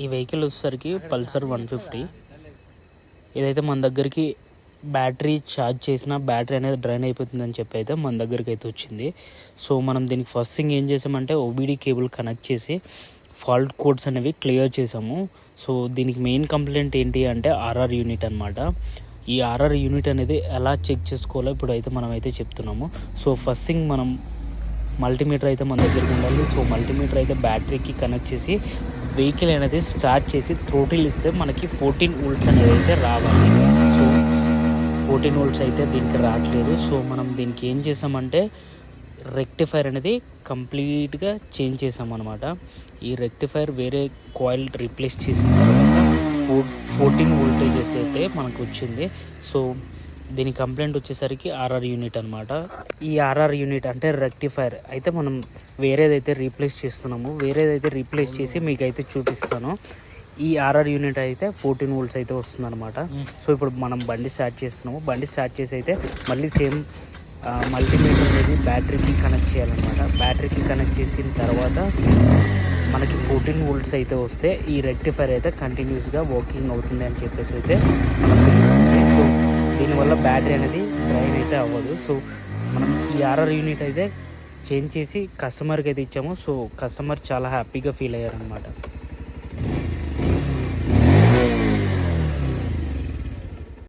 ఈ వెహికల్ వచ్చేసరికి పల్సర్ 150. ఇదైతే మన దగ్గరికి బ్యాటరీ ఛార్జ్ చేసిన బ్యాటరీ అనేది డ్రైన్ అయిపోతుందని చెప్పి అయితే మన దగ్గరికి అయితే వచ్చింది. సో మనం దీనికి ఫస్ట్ థింగ్ ఏం చేసామంటే ఓబీడీ కేబుల్ కనెక్ట్ చేసి ఫాల్ట్ కోడ్స్ అనేవి క్లియర్ చేసాము. సో దీనికి మెయిన్ కంప్లైంట్ ఏంటి అంటే ఆర్ఆర్ యూనిట్ అనమాట. ఈ ఆర్ఆర్ యూనిట్ అనేది ఎలా చెక్ చేసుకోవాలో ఇప్పుడు అయితే మనం అయితే చెప్తున్నాము. సో ఫస్ట్ థింగ్ మనం మల్టీమీటర్ అయితే మన దగ్గరికి ఉండాలి. సో మల్టీమీటర్ అయితే బ్యాటరీకి కనెక్ట్ చేసి వెహికల్ అనేది స్టార్ట్ చేసి థ్రోటిల్ ఇస్తే మనకి 14 వోల్ట్స్ అనేది అయితే రావాలి. సో 14 వోల్ట్స్ అయితే దీనికి రావట్లేదు. సో మనం దీనికి ఏం చేసామంటే రెక్టిఫైర్ అనేది కంప్లీట్గా చేంజ్ చేసామన్నమాట. ఈ రెక్టిఫైర్ వేరే కాయిల్ రీప్లేస్ చేసిన తర్వాత 14 వోల్టేజెస్ అయితే మనకు వచ్చింది. సో దీని కంప్లైంట్ వచ్చేసరికి ఆర్ఆర్ యూనిట్ అనమాట. ఈ ఆర్ఆర్ యూనిట్ అంటే రెక్టిఫైర్ అయితే మనం వేరేదైతే రీప్లేస్ చేస్తున్నాము. వేరేదైతే రీప్లేస్ చేసి మీకు అయితే చూపిస్తాను. ఈ ఆర్ఆర్ యూనిట్ అయితే 14 వోల్ట్స్ అయితే వస్తుంది అనమాట. సో ఇప్పుడు మనం బండి స్టార్ట్ చేస్తున్నాము. బండి స్టార్ట్ చేసి అయితే మళ్ళీ సేమ్ మల్టీమీటర్ అనేది బ్యాటరీకి కనెక్ట్ చేయాలన్నమాట. బ్యాటరీకి కనెక్ట్ చేసిన తర్వాత మనకి 14 వోల్ట్స్ అయితే వస్తే ఈ రెక్టిఫైర్ అయితే కంటిన్యూస్గా వర్కింగ్ అవుతుంది అని చెప్పేసి అయితే మనకు తెలుస్తుంది. సో దీనివల్ల బ్యాటరీ అనేది డ్రైన్ అయితే అవ్వదు. సో మనం ఈ ఆర్ఆర్ యూనిట్ అయితే చేంజ్ చేసి కస్టమర్కి అయితే ఇచ్చాము. సో కస్టమర్ చాలా హ్యాపీగా ఫీల్ అయ్యారనమాట.